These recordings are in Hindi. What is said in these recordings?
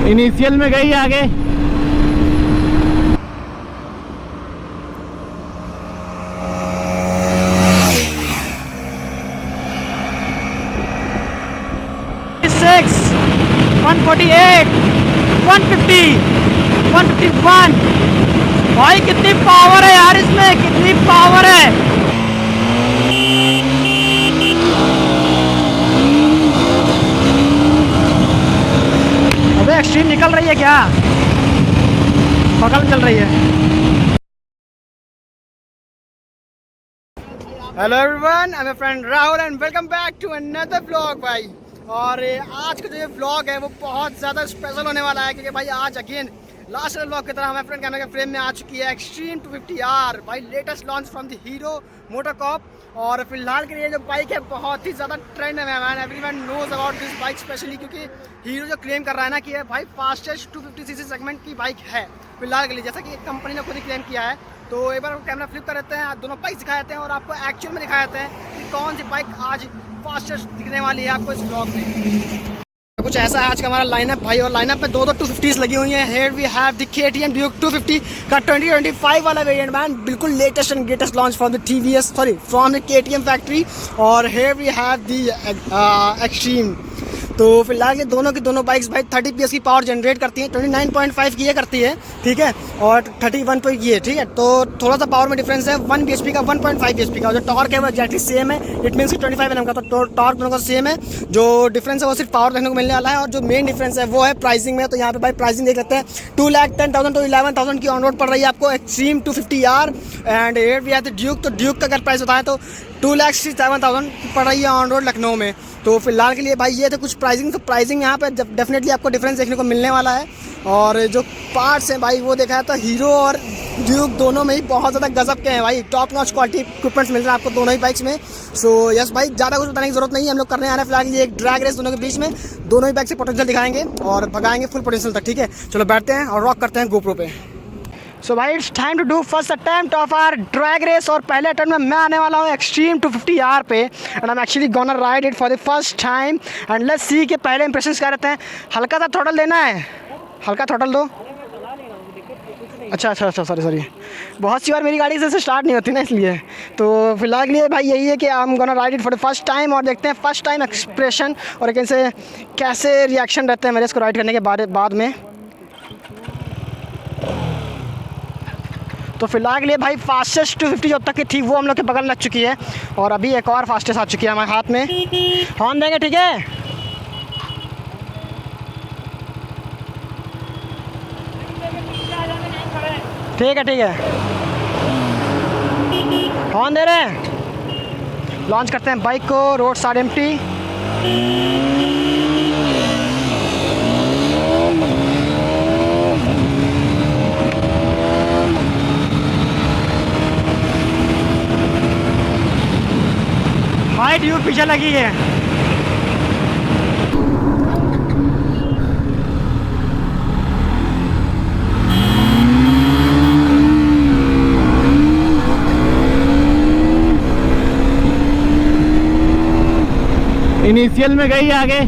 इनिशियल में गई आगे। सिक्स 148 150 151। भाई कितनी पावर है यार इसमें, कितनी पावर है। अबे एक्सट्रीम निकल रही है क्या? बगल चल रही है। Hello everyone, I am friend Rahul and welcome back to another vlog भाई। और आज का जो ये व्लॉग है वो बहुत ज़्यादा स्पेशल होने वाला है, क्योंकि भाई आज अगेन लास्ट व्लॉग की तरह हमारे फ्रेंड कैमरे के फ्रेम में आ चुकी है एक्सट्रीम 250R भाई, latest launch from the hero MotoCorp. और फिलहाल के लिए जो बाइक है बहुत ही ज़्यादा ट्रेंड में है, everyone knows about this bike specially, क्योंकि हीरो जो क्लेम कर रहा है ना कि ये भाई फास्टेस्ट 250cc सेगमेंट की बाइक है फिलहाल के लिए, जैसा कि कंपनी ने खुद ही क्लेम किया है। तो एक बार कैमरा फ्लिप कर देते हैं, दोनों बाइक दिखा देते हैं और आपको एक्चुअल में दिखा देते हैं कि कौन सी बाइक आज फास्टेस्ट दिखने वाली है आपको इस ब्लॉग में। कुछ ऐसा है आज का हमारा लाइनअप भाई, और लाइनअप में दो 250s लगी हुई हैं। Here we have the KTM Duke 250 का 2025 वाला वेरिएंट मैन, बिल्कुल latest and greatest launch from the KTM factory. और here we have the Xtreme. तो फिलहाल ये दोनों की दोनों बाइक्स भाई 30 PS की पावर जनरेट करती हैं, 29.5 की ये करती है, ठीक है, और 31 पर ये, ठीक है। तो थोड़ा सा पावर में डिफरेंस है, 1 bhp का 1.5 bhp का। जो टॉर्क है वो एक्जैक्टली सेम है, इट मीन्स कि 25 Nm का। तो टॉर्क दोनों का सेम है, जो डिफरेंस है वो सिर्फ पावर देखने को मिलने वाला है। और जो मेन डिफरेंस है वो है प्राइसिंग में। तो यहाँ पे भाई प्राइसिंग देख लेते हैं, 2,10,000 to 11,000 की ऑन रोड पड़ रही है आपको extreme 250R। And here we have the Duke. तो ड्यूक का अगर प्राइस बताएं तो 2,67,000 पड़ रही है ऑन रोड लखनऊ में। तो फिलहाल के लिए भाई ये थे कुछ प्राइसिंग। तो प्राइसिंग यहाँ पे डेफिनेटली आपको डिफरेंस देखने को मिलने वाला है। और जो पार्ट्स हैं भाई वो देखा है तो हीरो और ड्यूक दोनों में ही बहुत ज़्यादा गजब के हैं भाई, टॉप नॉच क्वालिटी इक्विपमेंट्स मिल रहे हैं आपको दोनों ही बाइक्स में। सो यस भाई, ज़्यादा कुछ बताने की जरूरत नहीं है, हम लोग करने आ रहे हैं फिलहाल ये एक ड्रैग रेस दोनों के बीच में। दोनों ही बाइक से पोटेंशियल दिखाएंगे और भगाएंगे फुल पोटेंशियल तक, ठीक है। चलो बैठते हैं और रॉक करते हैं गोप्रो पे। सो भाई it's time to do first attempt of our drag race. और पहले अटेम्प्ट में मैं आने वाला हूँ एक्सट्रीम 250R पे, and I am actually gonna ride it for the first time. And let's see के पहले इंप्रेशंस क्या रहते हैं। हल्का सा थ्रॉटल देना है, हल्का थ्रॉटल दो। अच्छा, सॉरी। बहुत सी बार मेरी गाड़ी से स्टार्ट नहीं होती ना, इसलिए। तो फिलहाल के लिए भाई यही है कि I am gonna ride it for the first time, और देखते हैं फर्स्ट टाइम एक्सप्रेशन और कैसे रिएक्शन रहते हैं मेरे इसको राइड करने के बाद में। तो फिलहाल के लिए भाई फास्टेस्ट 250 जो तक की थी वो हम लोग के बगल लग चुकी है, और अभी एक और फास्टेस्ट आ चुकी है हमारे हाथ में। हॉर्न देंगे, ठीक है। ठीक है, हॉर्न दे रहे हैं। लॉन्च करते हैं बाइक को, road side empty. High Duke पीछे लगी है। इनिशियल में गई आगे।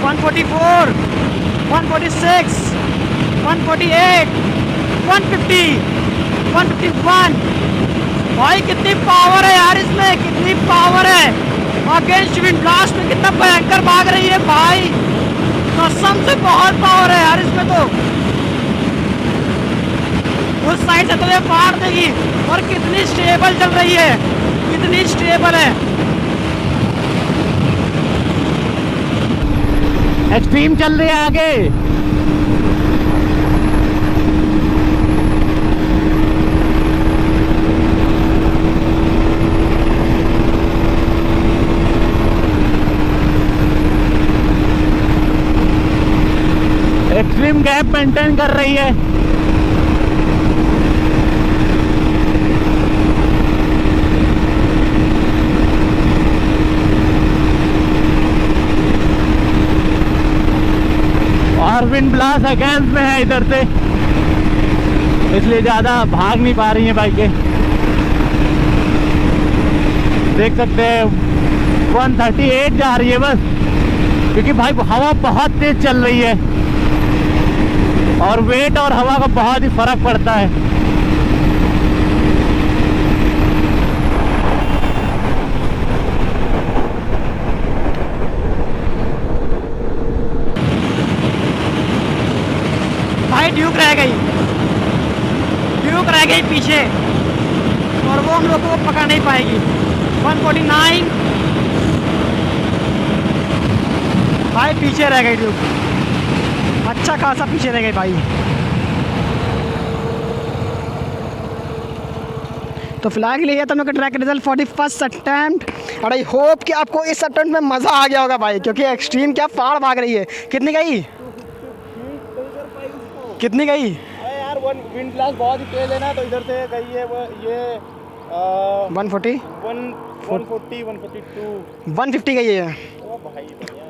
$144, $146, $148, $150, $151। भाई कितनी पावर है यार इसमें, कितनी पावर है। अगेंस्ट विंड ब्लास्ट में कितना भयंकर भाग रही है भाई, कसम से बहुत पावर है यार इसमें। तो उस साइड से तो ये फाड़ देगी। और कितनी स्टेबल चल रही है, कितनी स्टेबल है। एक्सट्रीम चल रही है आगे। एक्सट्रीम गैप मेंटेन कर रही है। विंड ब्लास्ट अगेंस्ट में है इधर से, इसलिए ज़्यादा भाग नहीं पा रही हैं बाइकें। देख सकते हैं 138 जा रही है बस, क्योंकि भाई हवा बहुत तेज चल रही है और वेट और हवा का बहुत ही फर्क पड़ता है। भाई ड्यूक रह गई पीछे, और वो हम लोग को पकड़ नहीं पाएगी। 149 भाई पीछे रह गई ड्यूक, अच्छा खासा पीछे रह गई भाई। तो फिलहाल के लिए तुम लोग का track result for the first attempt, और आई होप कि आपको इस अटेम्प्ट में मज़ा आ गया होगा भाई, क्योंकि एक्सट्रीम क्या फाड़ भाग रही है। कितनी गई? कितनी गई? यार विंड ब्लास्ट बहुत ही तेज है ना, तो इधर से गई है वो ये 140 140 142 150 गई है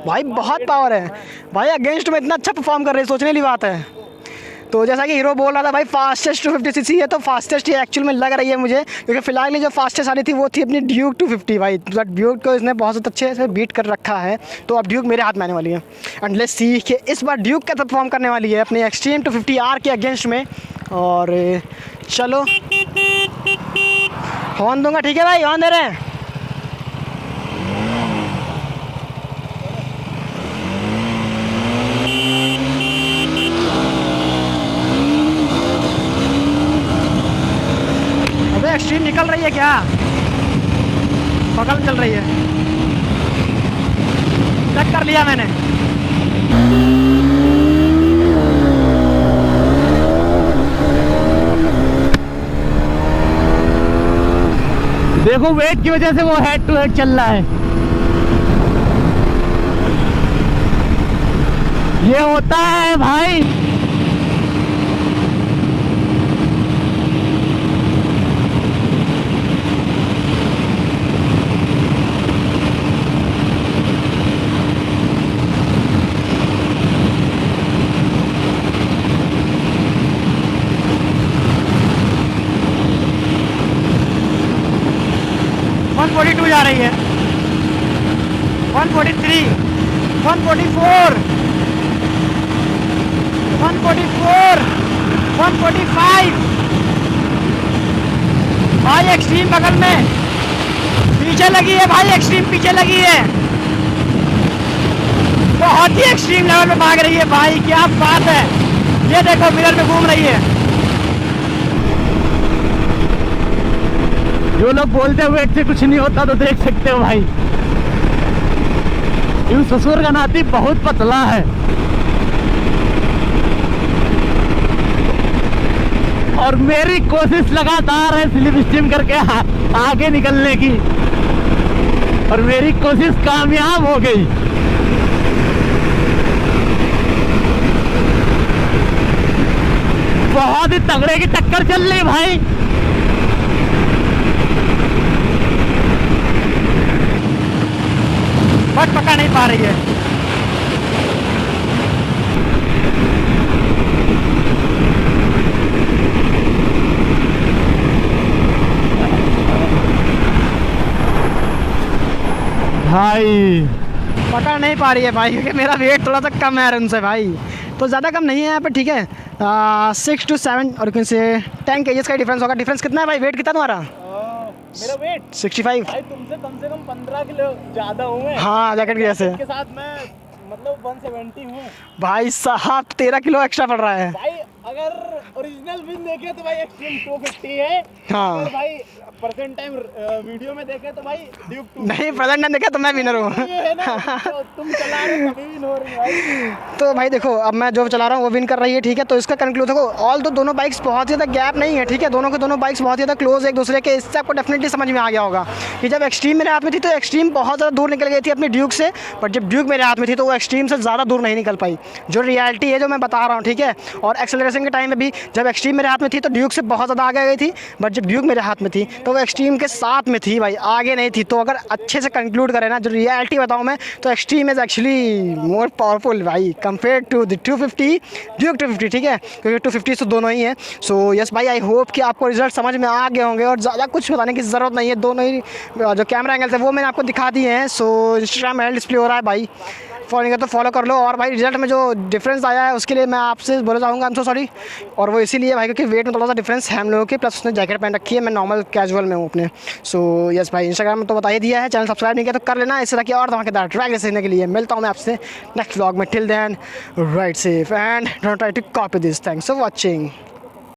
भाई, बहुत पावर है भाई। अगेंस्ट में इतना अच्छा परफॉर्म कर रहे हैं, सोचने वाली बात है। तो जैसा कि हीरो बोल रहा था भाई फास्टेस्ट 250 सीसी है, तो फास्टेस्ट ही एक्चुअल में लग रही है मुझे, क्योंकि फिलहाल जो फास्टेस्ट आ रही थी वो थी अपनी ड्यूक 250 भाई। ड्यूक को इसने बहुत अच्छे से बीट कर रखा है, तो अब ड्यूक मेरे हाथ में आने वाली है। एंड लेट्स सी कि इस बार ड्यूक कैसे परफॉर्म करने वाली है अपने एक्सट्रीम 250R के अगेंस्ट में। और चलो हॉर्न दूंगा, ठीक है भाई, हॉर्न दे रहे हैं। अबे एक्सट्रीम निकल रही है क्या? पकड़ चल रही है, चेक कर लिया मैंने। देखो वेट की वजह से वो हेड टू हेड चल रहा है। ये होता है भाई। जा रही है 143 144 144 145 भाई एक्सट्रीम बगल में पीछे लगी है भाई, एक्सट्रीम पीछे लगी है, बहुत ही एक्सट्रीम लेवल पे भाग रही है भाई, क्या बात है। ये देखो मिरर में घूम रही है। जो लोग बोलते हैं वेट से कुछ नहीं होता, तो देख सकते हो भाई इन ससुर का नाती बहुत पतला है, और मेरी कोशिश लगातार है स्लिप स्टीम करके आगे निकलने की, और मेरी कोशिश कामयाब हो गई। बहुत ही तगड़े की टक्कर चल रही भाई। बट पकड़ नहीं पा रही है। भाई पकड़ नहीं पा रही है भाई, क्योंकि मेरा वेट थोड़ा सा कम है उनसे भाई, तो ज़्यादा कम नहीं है यहाँ पे, ठीक है। 6 to 7 और से 10 kgs का डिफरेंस होगा। डिफरेंस कितना है भाई? वेट कितना तुम्हारा? मेरा वेट 65 भाई, तुमसे कम से कम 15 किलो ज़्यादा हूँ मैं। हाँ जैकेट की वजह से के साथ मैं मतलब 170 हूँ भाई साहब, 13 किलो एक्स्ट्रा पड़ रहा है भाई। अगर ओरिजिनल विन देखे तो भाई एक्सट्रीम 250 है। हाँ। अगर भाई प्रेजेंट टाइम वीडियो में देखे तो भाई ड्यूक 2 नहीं, प्रेजेंट टाइम देखा तो मैं विनर हूँ। है ना, तो तुम चला रहे हो, कभी विन हो रही है भाई। तो भाई देखो, अब मैं जो चला रहा हूँ वो विन कर रही है, ठीक है। तो इसका कंक्लूड देखो, ऑल तो दोनों बाइक्स बहुत ज़्यादा गैप नहीं है, ठीक है। दोनों के दोनों बाइक्स बहुत ज़्यादा क्लोज एक दूसरे के। इससे आपको डेफिनेटली समझ में आ गया होगा कि जब एक्सट्रीम मेरे हाथ में थी तो एक्सट्रीम बहुत ज़्यादा दूर निकल गई थी अपनी ड्यूक से, बट जब ड्यूक मेरे हाथ में थी तो वो एक्सट्रीम से ज़्यादा दूर नहीं निकल पाई। जो रियलिटी है जो मैं बता रहा हूँ, ठीक है। और एक्सेलरेशन रेसिंग के टाइम में भी जब एक्सट्रीम मेरे हाथ में थी तो ड्यूक से बहुत ज़्यादा आगे गई थी, बट जब ड्यूक मेरे हाथ में थी तो वो एक्सट्रीम के साथ में थी भाई, आगे नहीं थी। तो अगर अच्छे से कंक्लूड करें ना, जो रियलिटी बताऊँ मैं, तो extreme is actually more powerful भाई कंपेयर टू द 250 ड्यूक 250, ठीक है, क्योंकि 250 तो दोनों ही हैं। सो यस भाई, आई होप कि आपको रिजल्ट समझ में आ गए होंगे और ज़्यादा कुछ बताने की ज़रूरत नहीं है, दोनों ही जो कैमरा एंगल्स है वो मैंने आपको दिखा दिए हैं। सो इंस्टाग्राम में डिस्प्ले हो रहा है भाई, फॉलो नहीं कर तो फॉलो कर लो। और भाई रिजल्ट में जो डिफरेंस आया है उसके लिए मैं आपसे बोलना चाहूँगा आई एम सो सॉरी, और वो इसीलिए भाई क्योंकि वेट में थोड़ा सा डिफरेंस है हम लोगों के, प्लस उसने जैकेट पहन रखी है, मैं नॉर्मल कैजुअल में हूँ अपने। सो यस भाई, इंस्टाग्राम में तो बता ही दिया है, चैनल सब्सक्राइब नहीं किया तो कर लेना इस तरह की और धमाकेदार ट्रैक सीखने के लिए। मिलता हूँ मैं आपसे नेक्स्ट व्लॉग में, till then ride safe and don't try to copy this. Thanks for watching.